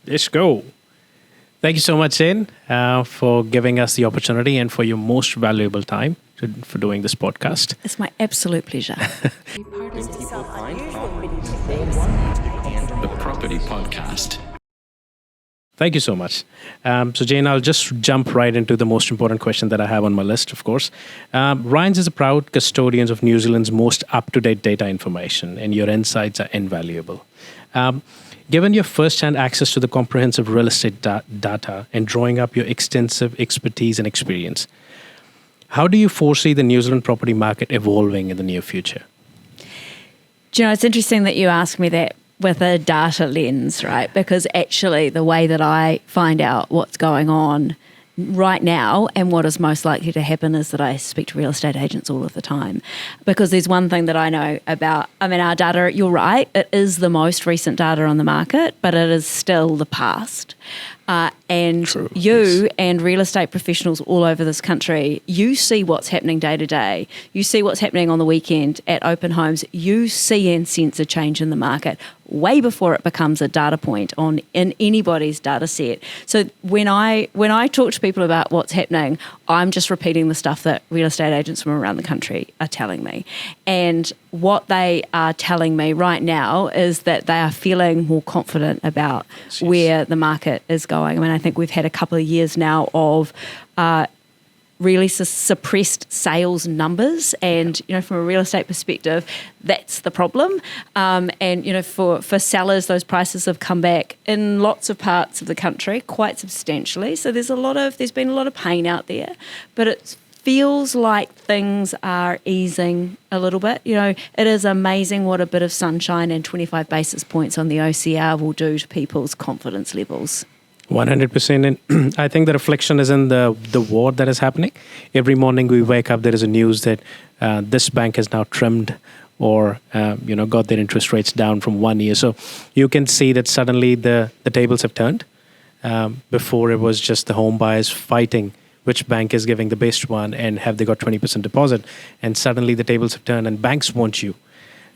Let's go. Thank you so much, Jane, for giving us the opportunity and for your most valuable time for doing this podcast. It's my absolute pleasure. The Property Podcast. Thank you so much. So, Jane, I'll just jump right into the most important question that I have on my list, of course. REINZ is a proud custodian of New Zealand's most up-to-date data information, and your insights are invaluable. Given your first-hand access to the comprehensive real estate data and drawing up your extensive expertise and experience, how do you foresee the New Zealand property market evolving in the near future? Do you know, it's interesting that you ask me that with a data lens, right? Because actually the way that I find out what's going on right now and what is most likely to happen is that I speak to real estate agents all of the time. Because there's one thing that I know about, our data, you're right, it is the most recent data on the market, but it is still the past. And True, you yes. and real estate professionals all over this country, you see what's happening day to day. You see what's happening on the weekend at open homes. You see and sense a change in the market way before it becomes a data point in anybody's data set. So when I talk to people about what's happening, I'm just repeating the stuff that real estate agents from around the country are telling me. And what they are telling me right now is that they are feeling more confident about where the market is going. I think we've had a couple of years now of really suppressed sales numbers, and from a real estate perspective, that's the problem. And for sellers, those prices have come back in lots of parts of the country quite substantially. So there's been a lot of pain out there, but it feels like things are easing a little bit. It is amazing what a bit of sunshine and 25 basis points on the OCR will do to people's confidence levels. 100%. And I think the reflection is in the war that is happening. Every morning we wake up, there is a news that this bank has now trimmed or got their interest rates down from 1 year. So you can see that suddenly the tables have turned. Before it was just the home buyers fighting which bank is giving the best one and have they got 20% deposit. And suddenly the tables have turned and banks want you.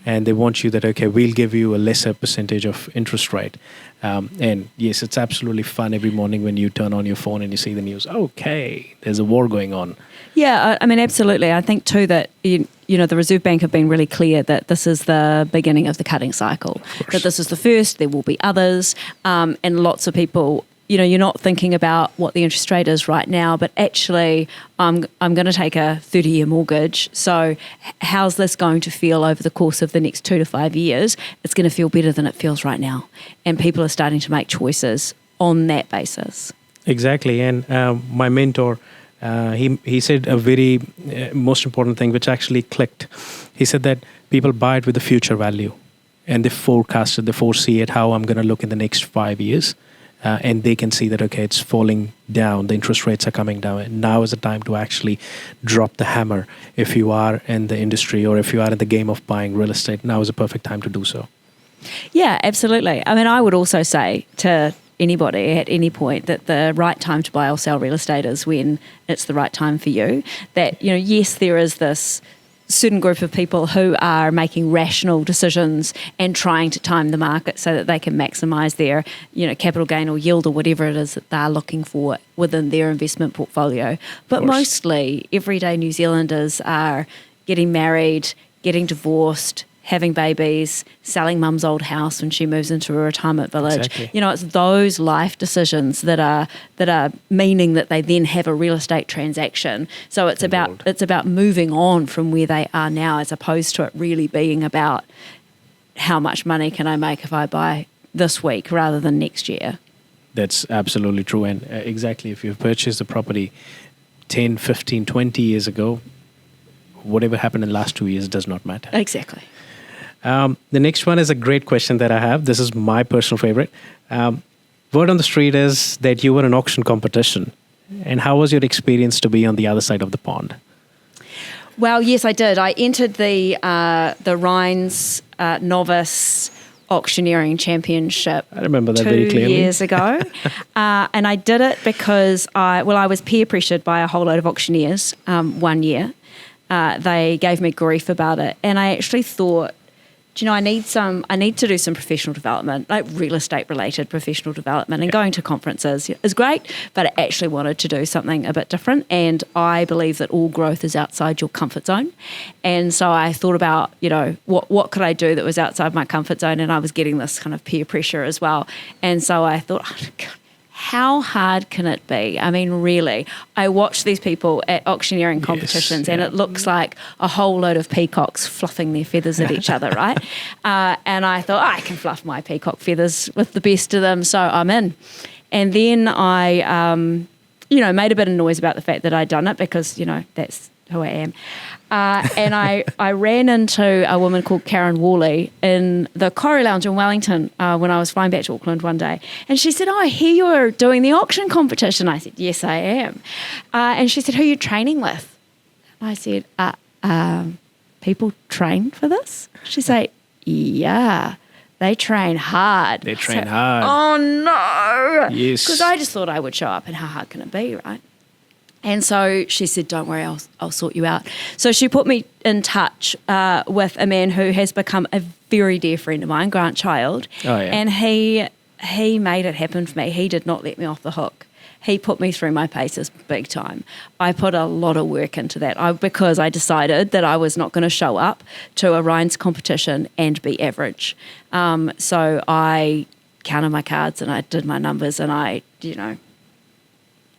And they want you that, okay, we'll give you a lesser percentage of interest rate. And yes, it's absolutely fun every morning when you turn on your phone and you see the news. Okay, there's a war going on. Yeah, absolutely. I think too that, the Reserve Bank have been really clear that this is the beginning of the cutting cycle. That this is the first, there will be others. And lots of people, you're not thinking about what the interest rate is right now, but actually I'm going to take a 30-year mortgage. So how's this going to feel over the course of the next 2 to 5 years? It's going to feel better than it feels right now. And people are starting to make choices on that basis. Exactly. And my mentor, he said a very most important thing, which actually clicked. He said that people buy it with the future value and they forecast it, they foresee it, how I'm going to look in the next 5 years. And they can see that, okay, it's falling down, the interest rates are coming down. And now is the time to actually drop the hammer. If you are in the industry or if you are in the game of buying real estate, now is a perfect time to do so. Yeah, absolutely. I would also say to anybody at any point that the right time to buy or sell real estate is when it's the right time for you. That, yes, there is this certain group of people who are making rational decisions and trying to time the market so that they can maximise their, capital gain or yield or whatever it is that they're looking for within their investment portfolio. But mostly everyday New Zealanders are getting married, getting divorced, having babies, selling mum's old house when she moves into a retirement village. Exactly. It's those life decisions that are meaning that they then have a real estate transaction. So it's about moving on from where they are now, as opposed to it really being about how much money can I make if I buy this week rather than next year. That's absolutely true. And exactly, if you've purchased a property 10, 15, 20 years ago, whatever happened in the last 2 years does not matter. Exactly. The next one is a great question that I have. This is my personal favorite. Word on the street is that you were in auction competition. And how was your experience to be on the other side of the pond? Well, yes, I did. I entered the REINZ Novice Auctioneering Championship. I remember that very clearly. 2 years ago. And I did it because I was peer pressured by a whole load of auctioneers 1 year. They gave me grief about it. And I actually thought, do you know, I need to do some professional development, like real estate related professional development, and going to conferences is great, but I actually wanted to do something a bit different. And I believe that all growth is outside your comfort zone. And so I thought about, you know, what could I do that was outside my comfort zone? And I was getting this kind of peer pressure as well. And so I thought, oh, God, how hard can it be? I mean, really, I watch these people at auctioneering competitions and it looks like a whole load of peacocks fluffing their feathers at each other, right? And I thought, I can fluff my peacock feathers with the best of them, so I'm in. And then I, made a bit of noise about the fact that I'd done it because, you know, that's who I am. And I ran into a woman called Karen Worley in the Corrie Lounge in Wellington when I was flying back to Auckland one day. And she said, I hear you're doing the auction competition. I said, yes, I am. And she said, who are you training with? And I said, people train for this? She said, yeah. They train hard. They train hard. Oh, no. Yes. Because I just thought I would show up, and how hard can it be, right? And so she said, don't worry, I'll sort you out. So she put me in touch with a man who has become a very dear friend of mine, Grant Child. Oh, yeah. And he made it happen for me. He did not let me off the hook. He put me through my paces big time. I put a lot of work into that because I decided that I was not going to show up to a REINZ competition and be average. So I counted my cards and I did my numbers and I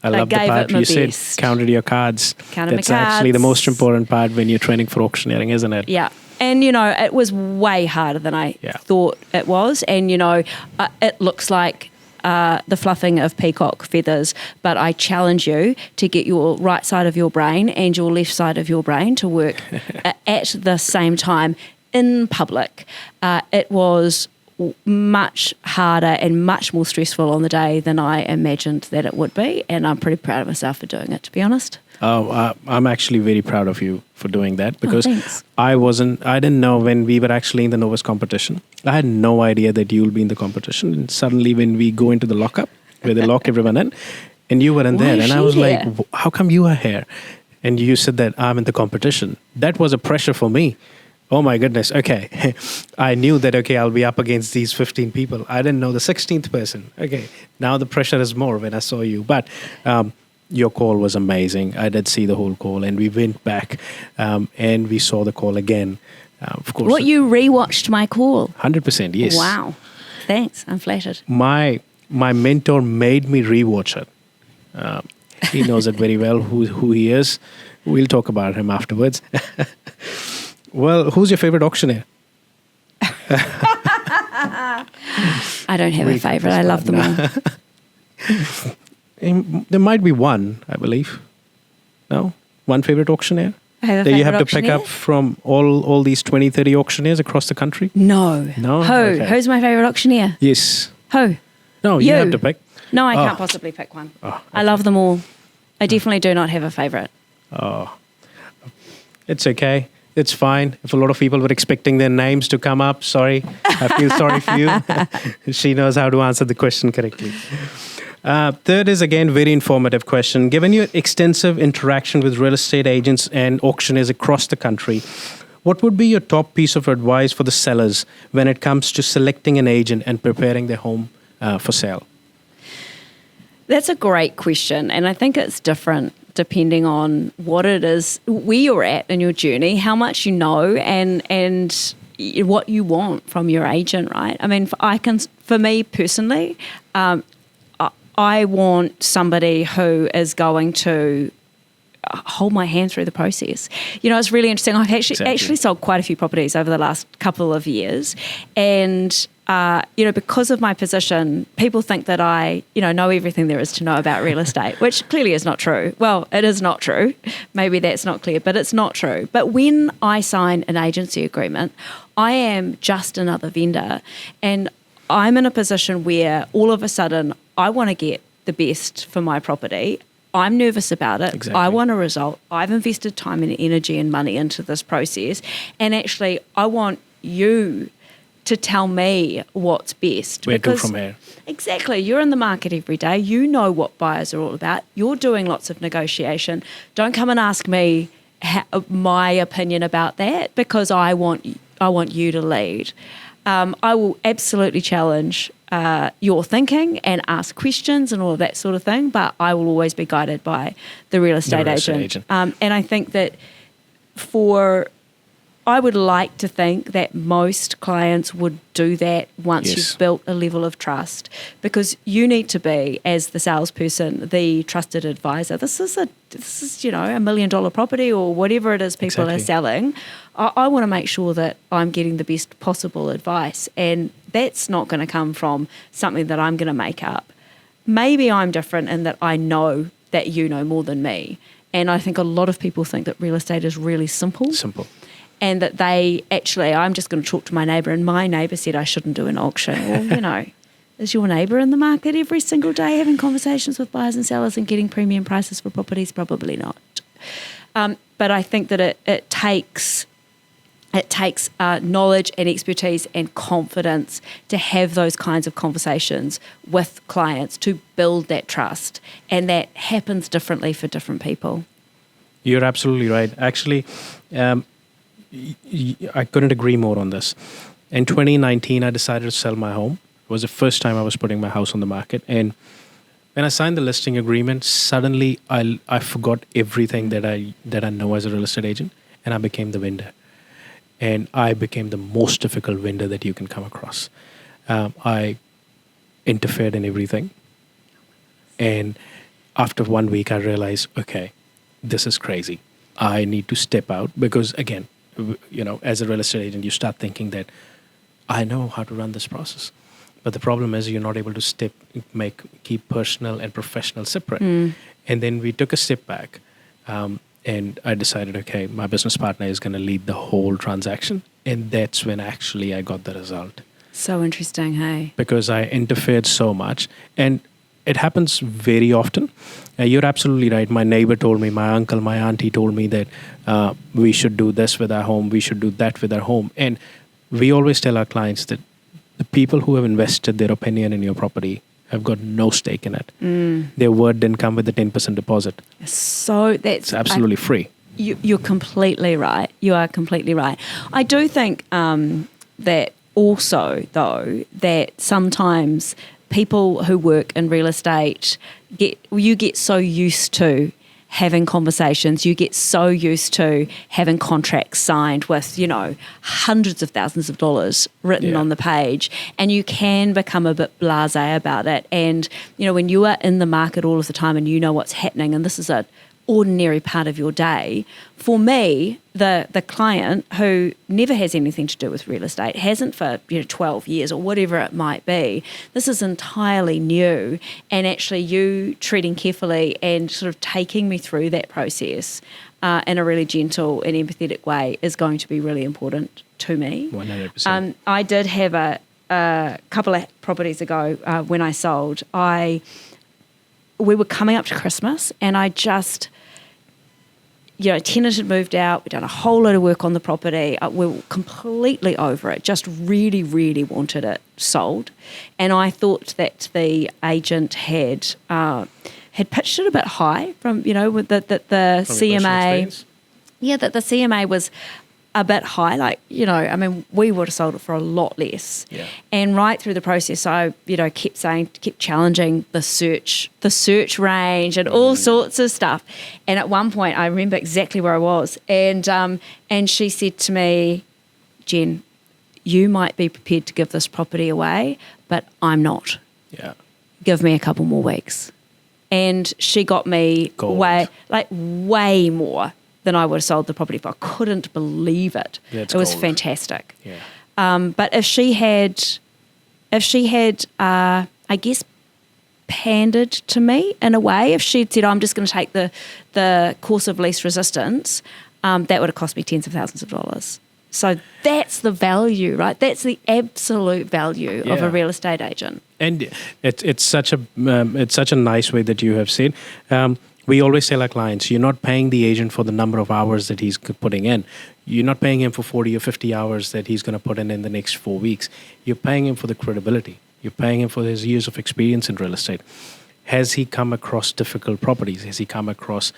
love the part you said, counted your cards. That's actually the most important part when you're training for auctioneering, isn't it? Yeah. And, it was way harder than I thought it was. And, it looks like the fluffing of peacock feathers, but I challenge you to get your right side of your brain and your left side of your brain to work at the same time in public. It was much harder and much more stressful on the day than I imagined that it would be, and I'm pretty proud of myself for doing it, to be honest. I'm actually very proud of you for doing that because thanks. I didn't know when we were actually in the Novus competition. I had no idea that you'll be in the competition, and suddenly when we go into the lockup where they lock everyone in, and you were in there, and I was like, how come you are here? And you said that I'm in the competition. That was a pressure for me. Oh my goodness, okay. I knew that, okay, I'll be up against these 15 people. I didn't know the 16th person. Okay, now the pressure is more when I saw you. But your call was amazing. I did see the whole call, and we went back and we saw the call again. Of course. What, you rewatched my call? 100%, yes. Wow, thanks, I'm flattered. My mentor made me rewatch it. He knows it very well, who he is. We'll talk about him afterwards. Well, who's your favorite auctioneer? I don't have a favorite. I love them all. There might be one, I believe. No? One favorite auctioneer? I have a that favorite you have to auctioneer? pick up from all these 20, 30 auctioneers across the country? No. No? Who? Okay. Who's my favorite auctioneer? Yes. Who? No, you have to pick. No, I can't possibly pick one. Oh, okay. I love them all. I definitely do not have a favorite. Oh. It's okay. It's fine. If a lot of people were expecting their names to come up, sorry. I feel sorry for you. She knows how to answer the question correctly. Third is, again, very informative question. Given your extensive interaction with real estate agents and auctioneers across the country, what would be your top piece of advice for the sellers when it comes to selecting an agent and preparing their home for sale? That's a great question, and I think it's different depending on what it is, where you're at in your journey, how much you know, and what you want from your agent, right? I mean, for me personally, I want somebody who is going to hold my hand through the process. It's really interesting. I've actually sold quite a few properties over the last couple of years, and because of my position, people think that I, know everything there is to know about real estate, which clearly is not true. Well, it is not true. Maybe that's not clear, but it's not true. But when I sign an agency agreement, I am just another vendor, and I'm in a position where all of a sudden I want to get the best for my property. I'm nervous about it. Exactly. I want a result. I've invested time and energy and money into this process, and actually I want you to tell me what's best. Where to from here? Exactly. You're in the market every day. You know what buyers are all about. You're doing lots of negotiation. Don't come and ask me my opinion about that, because I want I want you to lead. I will absolutely challenge your thinking and ask questions and all of that sort of thing, but I will always be guided by the real estate agent. And I think that I would like to think that most clients would do that once you've built a level of trust, because you need to be, as the salesperson, the trusted advisor. This is $1 million property or whatever it is people are selling. I want to make sure that I'm getting the best possible advice, and that's not going to come from something that I'm going to make up. Maybe I'm different in that I know that you know more than me, and I think a lot of people think that real estate is really simple. And that I'm just going to talk to my neighbour, and my neighbour said I shouldn't do an auction. Well, is your neighbour in the market every single day having conversations with buyers and sellers and getting premium prices for properties? Probably not. But I think that it takes knowledge and expertise and confidence to have those kinds of conversations with clients to build that trust, and that happens differently for different people. You're absolutely right. Actually, I couldn't agree more on this. In 2019, I decided to sell my home. It was the first time I was putting my house on the market. And when I signed the listing agreement, suddenly I forgot everything that I know as a real estate agent, and I became the vendor. And I became the most difficult vendor that you can come across. I interfered in everything. And after 1 week, I realized, okay, this is crazy. I need to step out, because again, as a real estate agent, you start thinking that I know how to run this process. But the problem is you're not able to keep personal and professional separate. And then we took a step back, and I decided, okay, my business partner is going to lead the whole transaction. And that's when actually I got the result. So interesting, hey? Because I interfered so much. And it happens very often. You're absolutely right. My neighbor told me, my uncle, my auntie told me that we should do this with our home, we should do that with our home. And we always tell our clients that the people who have invested their opinion in your property have got no stake in it. Their word didn't come with the 10% deposit. So it's absolutely free. You're completely right. You are completely right. I do think that also, though, that sometimes people who work in real estate get so used to having conversations, you get so used to having contracts signed with, hundreds of thousands of dollars written on the page, and you can become a bit blasé about it. And, when you are in the market all of the time and you know what's happening, and this is an ordinary part of your day, for me, the client who never has anything to do with real estate, hasn't for 12 years or whatever it might be, this is entirely new, and actually you treating carefully and sort of taking me through that process in a really gentle and empathetic way is going to be really important to me. 100%. I did have a couple of properties ago when I sold. We were coming up to Christmas, and I just, tenant had moved out. We'd done a whole lot of work on the property. We were completely over it, just really, really wanted it sold. And I thought that the agent had pitched it a bit high from, with the CMA. Yeah, that the CMA was a bit high, we would have sold it for a lot less. Yeah. And right through the process, I, kept challenging the search range and all sorts of stuff. And at one point, I remember exactly where I was, and she said to me, "Jen, you might be prepared to give this property away, but I'm not. Yeah. Give me a couple more weeks." And she got me way more than I would have sold the property for. I couldn't believe it. Yeah, it was fantastic. Yeah. But if she had, I guess, pandered to me in a way, if she'd said, "I'm just going to take the course of least resistance," that would have cost me tens of thousands of dollars. So that's the value, right? That's the absolute value of a real estate agent. And it's such a nice way that you have said. We always tell our clients, you're not paying the agent for the number of hours that he's putting in. You're not paying him for 40 or 50 hours that he's going to put in the next 4 weeks. You're paying him for the credibility. You're paying him for his years of experience in real estate. Has he come across difficult properties? Has he come across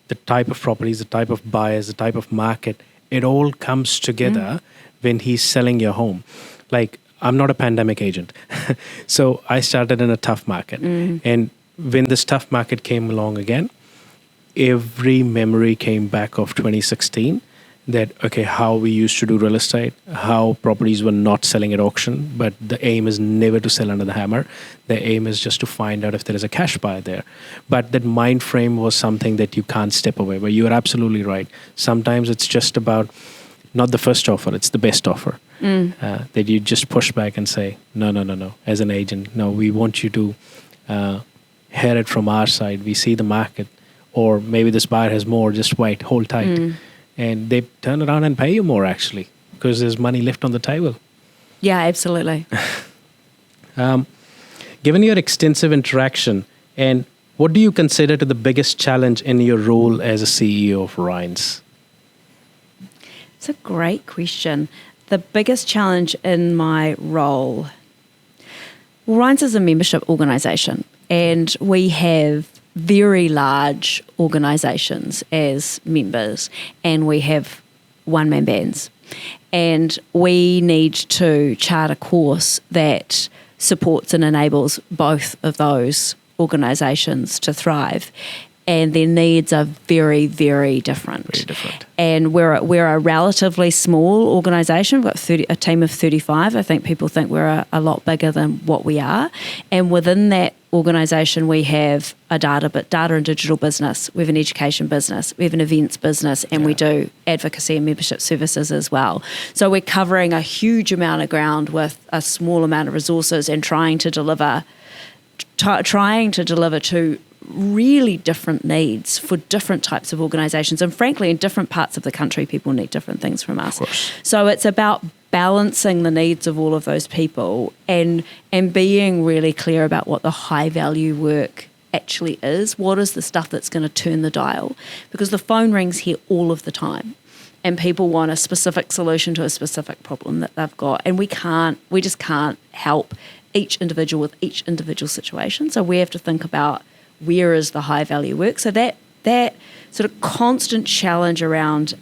the type of properties, the type of buyers, the type of market, it all comes together when he's selling your home. Like, I'm not a pandemic agent. So I started in a tough market. And when this tough market came along again, every memory came back of 2016 that, okay, how we used to do real estate, how properties were not selling at auction, but the aim is never to sell under the hammer. The aim is just to find out if there is a cash buy there. But that mind frame was something that you can't step away. But you are absolutely right. Sometimes it's just about not the first offer, it's the best offer. That you just push back and say, no. As an agent, no, we want you to hear it from our side. We see the market, or maybe this buyer has more, just wait, hold tight. And they turn around and pay you more, actually, because there's money left on the table. Yeah, absolutely. Given your extensive interaction, and what do you consider to the biggest challenge in your role as a CEO of REINZ? It's a great question. The biggest challenge in my role, well, REINZ is a membership organisation, and we have very large organisations as members, and we have one-man bands. And we need to chart a course that supports and enables both of those organisations to thrive. And their needs are very, very different. Very different. And we're a relatively small organisation. We've got a team of 35. I think people think we're a lot bigger than what we are. And within that organisation, we have a data and digital business. We have an education business. We have an events business, and we do advocacy and membership services as well. So we're covering a huge amount of ground with a small amount of resources and trying to deliver to really different needs for different types of organisations. And frankly, in different parts of the country, people need different things from us. So it's about balancing the needs of all of those people and being really clear about what the high value work actually is. What is the stuff that's going to turn the dial? Because the phone rings here all of the time, and people want a specific solution to a specific problem that they've got. And we just can't help each individual with each individual situation. So we have to think about where is the high value work. So that sort of constant challenge around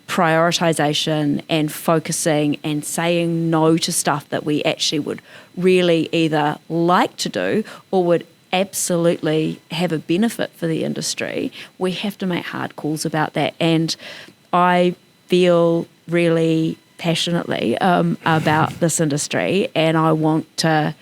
prioritisation and focusing and saying no to stuff that we actually would really either like to do or would absolutely have a benefit for the industry, we have to make hard calls about that. And I feel really passionately about this industry, and I want to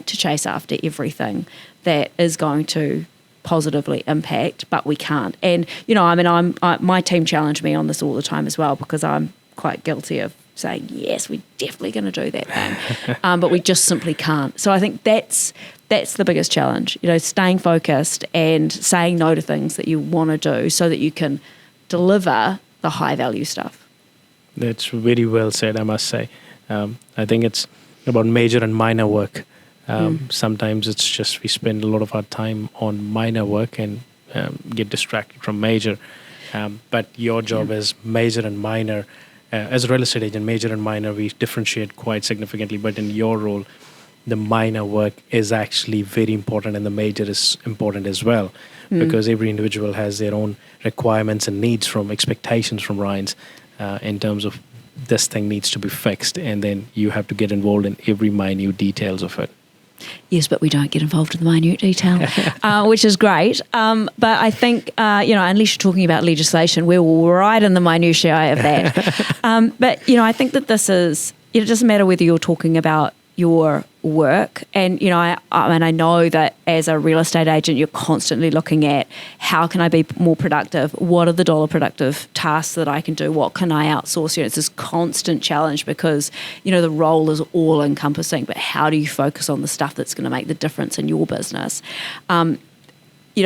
chase after everything that is going to positively impact, but we can't. And my team challenge me on this all the time as well, because I'm quite guilty of saying yes, we're definitely going to do that thing, but we just simply can't. So I think that's the biggest challenge. Staying focused and saying no to things that you want to do so that you can deliver the high value stuff. That's very well said, I must say. I think it's about major and minor work. Sometimes it's just we spend a lot of our time on minor work and get distracted from major. But your job is major and minor. As a real estate agent, major and minor, we differentiate quite significantly. But in your role, the minor work is actually very important, and the major is important as well, because every individual has their own requirements and needs from expectations from REINZ in terms of this thing needs to be fixed, and then you have to get involved in every minute details of it. Yes, but we don't get involved in the minute detail, which is great. But I think, unless you're talking about legislation, we're right in the minutiae of that. But, I think that this is, it doesn't matter whether you're talking about your work. And, I know that as a real estate agent, you're constantly looking at how can I be more productive? What are the dollar productive tasks that I can do? What can I outsource? It's this constant challenge because, the role is all encompassing, but how do you focus on the stuff that's going to make the difference in your business?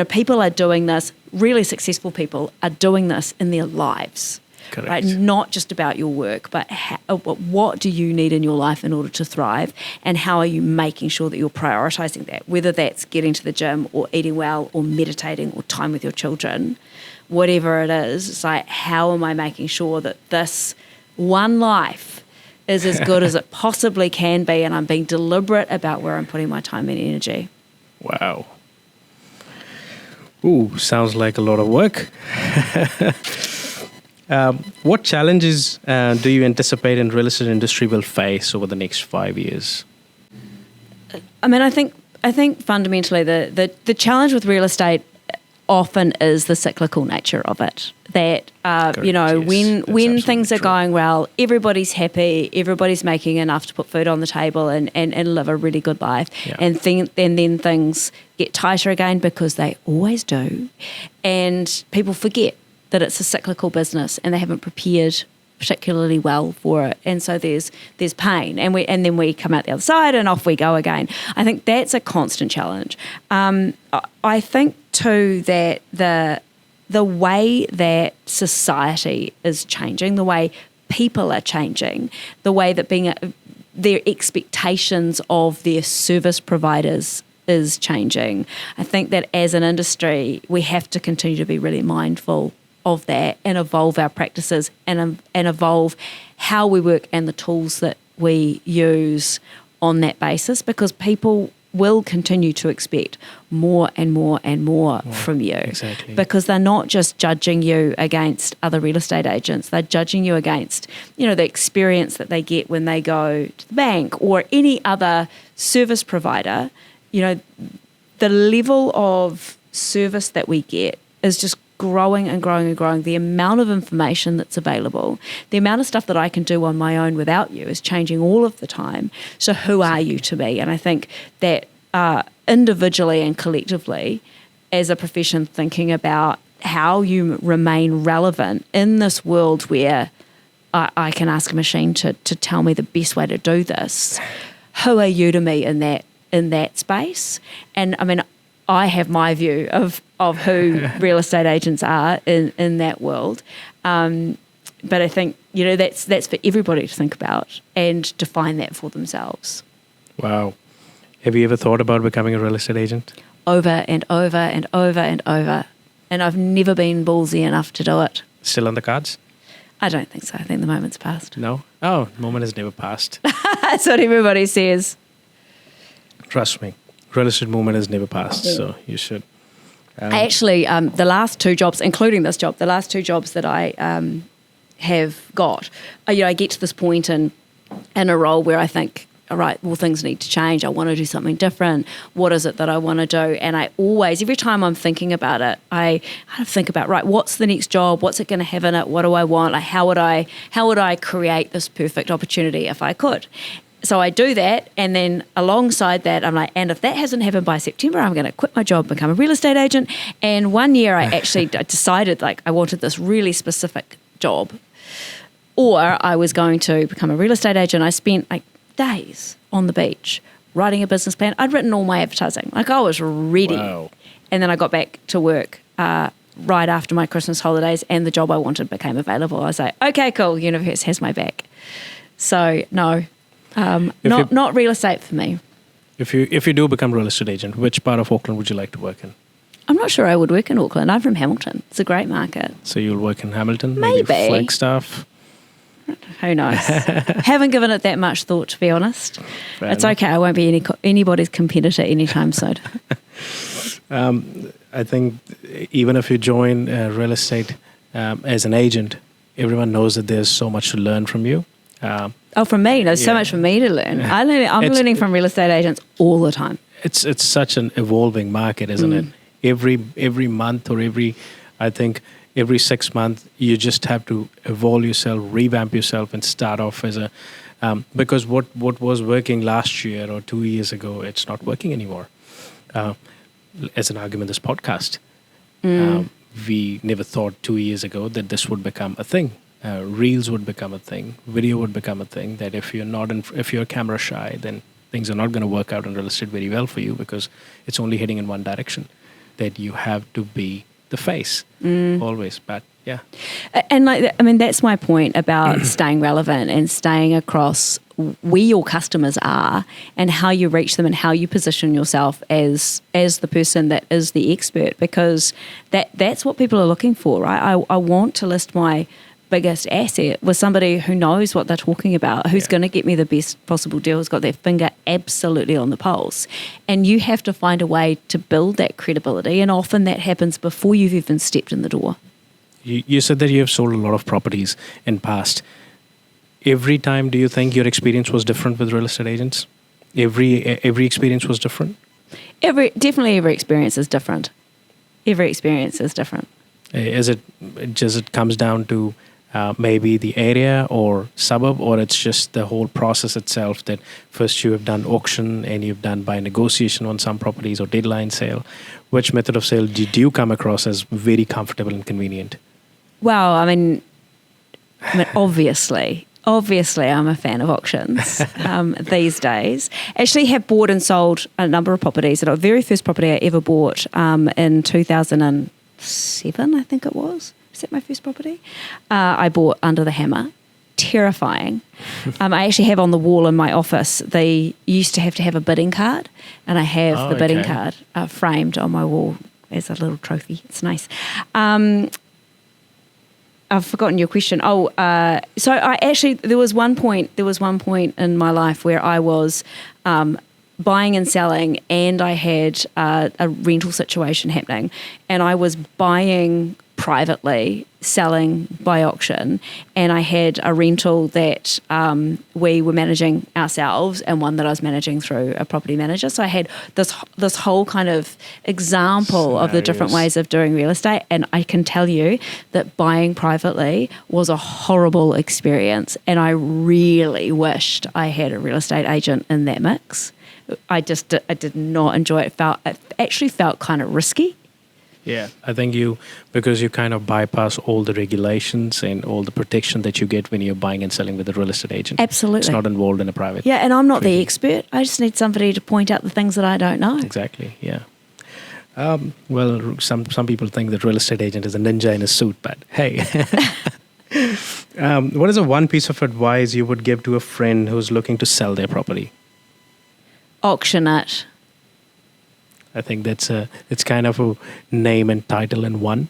People are doing this, really successful people are doing this in their lives. Correct. Right? Not just about your work, but what do you need in your life in order to thrive, and how are you making sure that you're prioritising that, whether that's getting to the gym or eating well or meditating or time with your children, whatever it is. It's like, how am I making sure that this one life is as good as it possibly can be, and I'm being deliberate about where I'm putting my time and energy. Wow. Ooh, sounds like a lot of work. What challenges do you anticipate in real estate industry will face over the next 5 years? I mean, I think fundamentally the challenge with real estate often is the cyclical nature of it. That Correct, you know, yes. when That's things are absolutely going well, everybody's happy, everybody's making enough to put food on the table and live a really good life. Yeah. And then things get tighter again, because they always do. And people forget that it's a cyclical business and they haven't prepared particularly well for it, and so there's pain, and then we come out the other side and off we go again. I think that's a constant challenge. I think too that the way that society is changing, the way people are changing, the way that their expectations of their service providers is changing. I think that as an industry we have to continue to be really mindful of that and evolve our practices and evolve how we work and the tools that we use on that basis, because people will continue to expect more and more and more from you. Exactly. Because they're not just judging you against other real estate agents, they're judging you against, you know, the experience that they get when they go to the bank or any other service provider. You know, the level of service that we get is just growing and growing and growing. The amount of information that's available, the amount of stuff that I can do on my own without you is changing all of the time. So who are you to me? And I think that individually and collectively, as a profession, thinking about how you remain relevant in this world where I can ask a machine to tell me the best way to do this. Who are you to me in that space? And I mean, I have my view of who real estate agents are in that world. But I think, you know, that's for everybody to think about and define that for themselves. Wow. Have you ever thought about becoming a real estate agent? Over and over and over and over. And I've never been ballsy enough to do it. Still on the cards? I don't think so. I think the moment's passed. No? Oh, moment has never passed. That's what everybody says. Trust me. Real estate movement has never passed, so you should. I actually, the last two jobs, including this job, the last two jobs that I have got, you know, I get to this point in a role where I think, all right, well, things need to change. I want to do something different. What is it that I want to do? And I always, every time I'm thinking about it, I kind of think about, right, what's the next job? What's it going to have in it? What do I want? Like, how would I create this perfect opportunity if I could? So I do that, and then alongside that, I'm like, and if that hasn't happened by September, I'm going to quit my job, become a real estate agent. And one year I actually decided like I wanted this really specific job, or I was going to become a real estate agent. I spent like days on the beach writing a business plan. I'd written all my advertising. Like I was ready. Wow. And then I got back to work right after my Christmas holidays, and the job I wanted became available. I was like, okay, cool, universe has my back. So no. Not real estate for me. If you do become a real estate agent, which part of Auckland would you like to work in? I'm not sure I would work in Auckland. I'm from Hamilton. It's a great market. So you'll work in Hamilton? Maybe. Flagstaff? Who knows? Haven't given it that much thought, to be honest. Fair it's enough. okay. I won't be anybody's competitor anytime soon. I think even if you join real estate as an agent, everyone knows that there's so much to learn from you. From me, there's so Yeah. much for me to learn. I'm learning from real estate agents all the time. It's such an evolving market, isn't it? Every month or every 6 months, you just have to evolve yourself, revamp yourself, and start off as a because what was working last year or 2 years ago, it's not working anymore. As an argument, this podcast, we never thought 2 years ago that this would become a thing. Reels would become a thing. Video would become a thing. That if you're camera shy, then things are not going to work out in real estate very well for you because it's only heading in one direction. That you have to be the face always. But yeah, and that's my point about staying relevant and staying across where your customers are and how you reach them and how you position yourself as the person that is the expert, because that's what people are looking for, right? I want to list my biggest asset with somebody who knows what they're talking about, who's going to get me the best possible deal, who's got their finger absolutely on the pulse. And you have to find a way to build that credibility, and often that happens before you've even stepped in the door. you said that you have sold a lot of properties in past. Every time, do you think your experience was different with real estate agents? Every experience was different? Definitely every experience is different. Every experience is different. Is it just it comes down to maybe the area or suburb, or it's just the whole process itself that first you have done auction and you've done by negotiation on some properties or deadline sale? Which method of sale did you come across as very comfortable and convenient? Well, I mean obviously I'm a fan of auctions these days. Actually have bought and sold a number of properties. The very first property I ever bought in 2007, I think it was. Is that my first property? I bought under the hammer. Terrifying. I actually have on the wall in my office, they used to have a bidding card, and I have the bidding card framed on my wall as a little trophy. It's nice. I've forgotten your question. So I actually, there was one point in my life where I was buying and selling, and I had a rental situation happening, and I was buying privately, selling by auction, and I had a rental that we were managing ourselves and one that I was managing through a property manager. So I had this whole kind of example of the different ways of doing real estate, and I can tell you that buying privately was a horrible experience, and I really wished I had a real estate agent in that mix. I did not enjoy it. It actually felt kind of risky. Yeah, I think because you kind of bypass all the regulations and all the protection that you get when you're buying and selling with a real estate agent. Absolutely. It's not involved in a private. Yeah, and I'm not the expert. I just need somebody to point out the things that I don't know. Exactly, yeah. Well, some people think that real estate agent is a ninja in a suit, but hey. What is the one piece of advice you would give to a friend who's looking to sell their property? Auction it. I think it's kind of a name and title in one.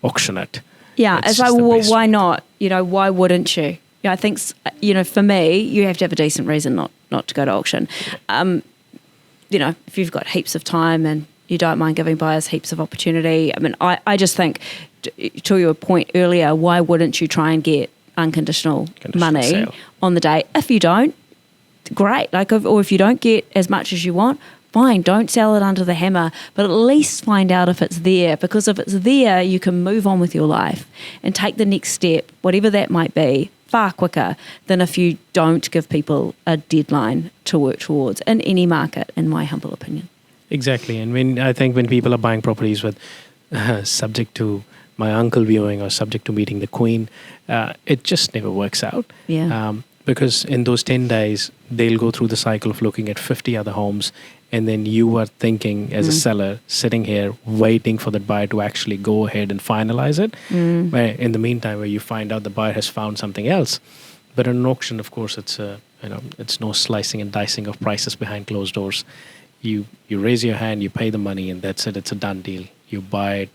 Auction it. Yeah, it's like, well, why not? Why wouldn't you? Yeah, I think, for me, you have to have a decent reason not to go to auction. If you've got heaps of time and you don't mind giving buyers heaps of opportunity. I mean, I just think, to your point earlier, why wouldn't you try and get unconditional money sale on the day? If you don't, great. Or if you don't get as much as you want, fine, don't sell it under the hammer, but at least find out if it's there, because if it's there, you can move on with your life and take the next step, whatever that might be, far quicker than if you don't give people a deadline to work towards in any market, in my humble opinion. Exactly. And I think when people are buying properties with subject to my uncle viewing or subject to meeting the queen, it just never works out. Yeah. Because in those 10 days, they'll go through the cycle of looking at 50 other homes, and then you are thinking as a seller, sitting here, waiting for the buyer to actually go ahead and finalize it. Where in the meantime, where you find out the buyer has found something else. But in an auction, of course, it's no slicing and dicing of prices behind closed doors. You raise your hand, you pay the money, and that's it. It's a done deal. You buy it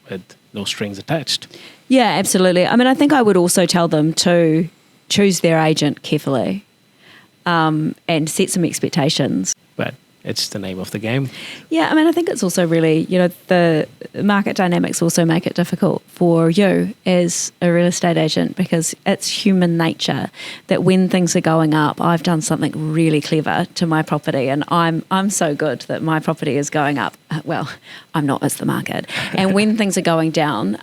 with no strings attached. Yeah, absolutely. I mean, I think I would also tell them to choose their agent carefully and set some expectations. But it's the name of the game. Yeah, I mean, I think it's also really, the market dynamics also make it difficult for you as a real estate agent, because it's human nature that when things are going up, I've done something really clever to my property, and I'm so good that my property is going up. Well, I'm not, it's the market. And when things are going down,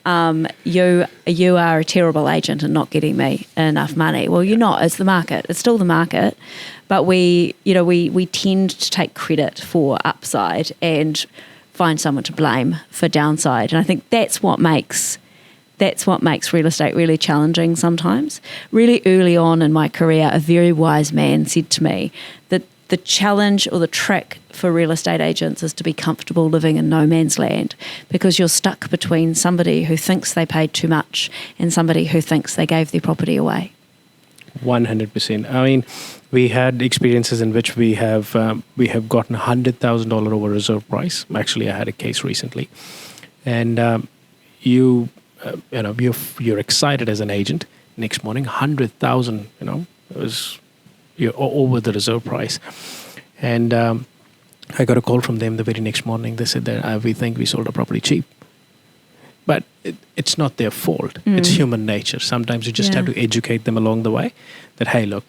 you are a terrible agent and not getting me enough money. Well, you're not, it's the market. It's still the market. But we tend to take credit for upside and find someone to blame for downside. And I think that's what makes real estate really challenging sometimes. Really early on in my career, a very wise man said to me that the challenge or the trick for real estate agents is to be comfortable living in no man's land, because you're stuck between somebody who thinks they paid too much and somebody who thinks they gave their property away. 100%. I mean, we had experiences in which we have gotten $100,000 over reserve price. Actually, I had a case recently, and you're excited as an agent. Next morning, $100,000. You're over the reserve price, and I got a call from them the very next morning. They said that we think we sold our property cheap. But it's not their fault. It's human nature. Sometimes you just have to educate them along the way that, hey, look,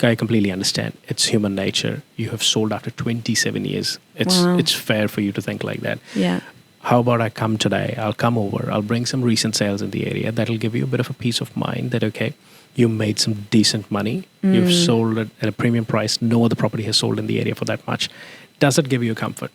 I completely understand. It's human nature. You have sold after 27 years. It's fair for you to think like that. Yeah. How about I come today? I'll come over. I'll bring some recent sales in the area. That'll give you a bit of a peace of mind that, okay, you made some decent money. You've sold it at a premium price. No other property has sold in the area for that much. Does it give you comfort?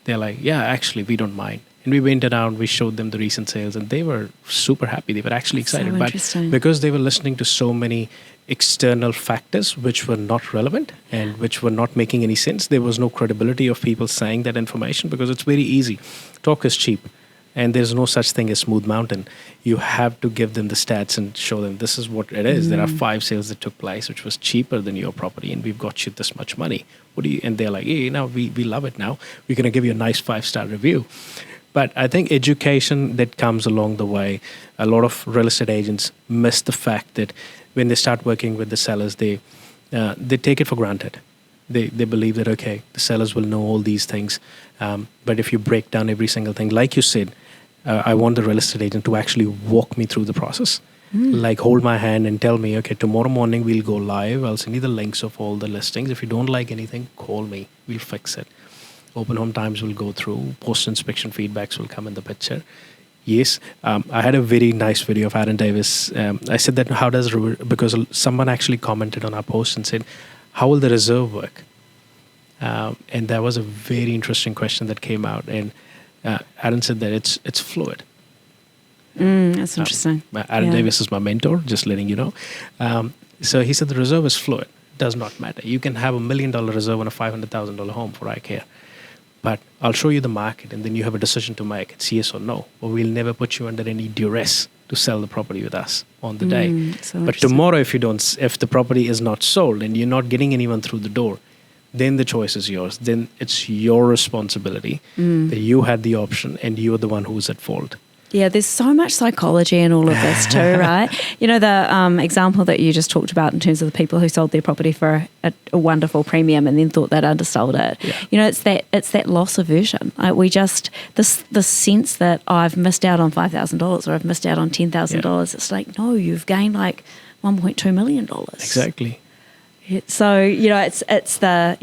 They're like, yeah, actually, we don't mind. And we went around, we showed them the recent sales, and they were super happy. They were actually excited. So but interesting. because they were listening to so many external factors which were not relevant and which were not making any sense, there was no credibility of people saying that information, because it's very easy. Talk is cheap. And there's no such thing as smooth mountain. You have to give them the stats and show them this is what it is. There are 5 sales that took place, which was cheaper than your property, and we've got you this much money. What do you? And they're like, hey, now we love it now. We're going to give you a nice 5-star review. But I think education that comes along the way, a lot of real estate agents miss the fact that when they start working with the sellers, they take it for granted. They believe that, okay, the sellers will know all these things. But if you break down every single thing, like you said, I want the real estate agent to actually walk me through the process. Like hold my hand and tell me, okay, tomorrow morning we'll go live. I'll send you the links of all the listings. If you don't like anything, call me. We'll fix it. Open home times will go through. Post-inspection feedbacks will come in the picture. Yes, I had a very nice video of Aaron Davis. I said that because someone actually commented on our post and said, how will the reserve work? And that was a very interesting question that came out. And Aaron said that it's fluid. That's interesting. Aaron Davis is my mentor, just letting you know. So he said the reserve is fluid. It does not matter. You can have $1 million reserve on a $500,000 home for I care. But I'll show you the market, and then you have a decision to make. It's yes or no. Or we'll never put you under any duress to sell the property with us on the day. So but tomorrow, if the property is not sold and you're not getting anyone through the door, then the choice is yours. Then it's your responsibility that you had the option and you're the one who's at fault. Yeah, there's so much psychology in all of this too, right? You know, the example that you just talked about in terms of the people who sold their property for a wonderful premium and then thought they'd undersold it. Yeah. You know, it's that loss aversion. The sense that I've missed out on $5,000 or I've missed out on $10,000. Yeah. It's like, no, you've gained like $1.2 million. Exactly. So, you know, it's the,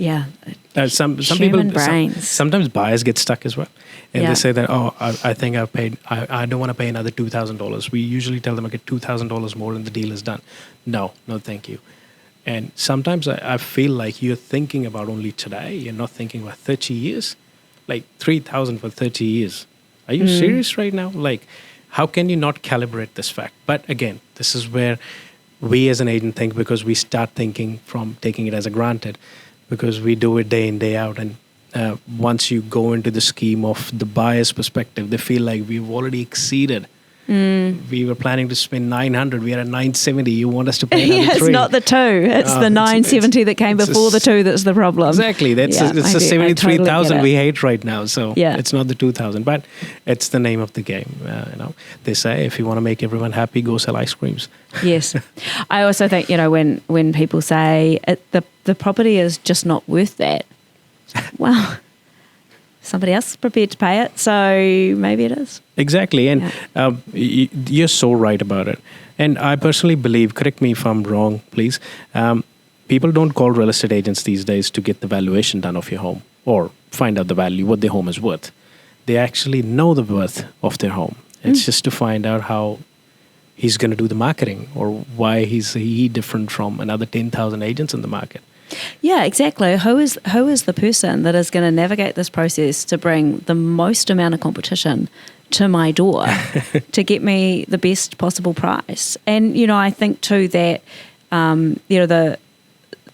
some human people, brains. Sometimes buyers get stuck as well. And they say that, I think I've paid, I don't want to pay another $2,000. We usually tell them, I get $2,000 more and the deal is done. No, thank you. And sometimes I feel like you're thinking about only today. You're not thinking about 30 years. Like $3,000 for 30 years. Are you serious right now? Like, how can you not calibrate this fact? But again, this is where we as an agent think, because we start thinking from taking it as a granted, because we do it day in, day out. And once you go into the scheme of the buyer's perspective, they feel like we've already exceeded. We were planning to spend $900. We are at $970. You want us to pay another $300? It's not the 2. It's the $970 that came before the 2 that's the problem. Exactly. It's the $73,000 we hate right now. So it's not the $2,000, but it's the name of the game. They say if you want to make everyone happy, go sell ice creams. Yes. I also think, you know, when people say the property is just not worth that, well, somebody else is prepared to pay it, so maybe it is. Exactly, and you're so right about it. And I personally believe, correct me if I'm wrong, please, people don't call real estate agents these days to get the valuation done of your home or find out the value, what their home is worth. They actually know the worth of their home. It's just to find out how he's going to do the marketing or why he different from another 10,000 agents in the market. Yeah, exactly. Who is the person that is going to navigate this process to bring the most amount of competition to my door to get me the best possible price? And, you know, I think too that, you know,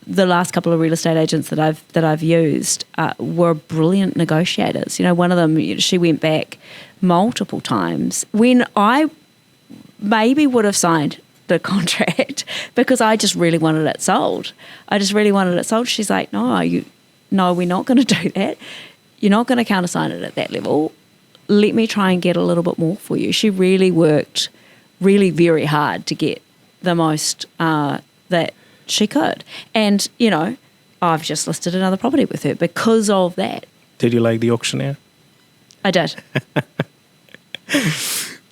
the last couple of real estate agents that I've used were brilliant negotiators. You know, one of them, she went back multiple times when I maybe would have signed the contract because I just really wanted it sold. She's like, no, we're not going to do that. You're not going to countersign it at that level. Let me try and get a little bit more for you. She really worked really very hard to get the most that she could. And, you know, I've just listed another property with her because of that. Did you like the auctioneer? I did.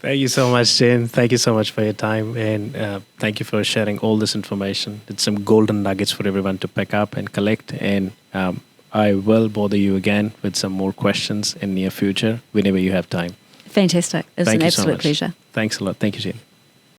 Thank you so much, Jane. Thank you so much for your time. And thank you for sharing all this information. It's some golden nuggets for everyone to pick up and collect. And I will bother you again with some more questions in near future whenever you have time. Fantastic. It's Thank an you so absolute much. pleasure. Thanks a lot. Thank you, Jane.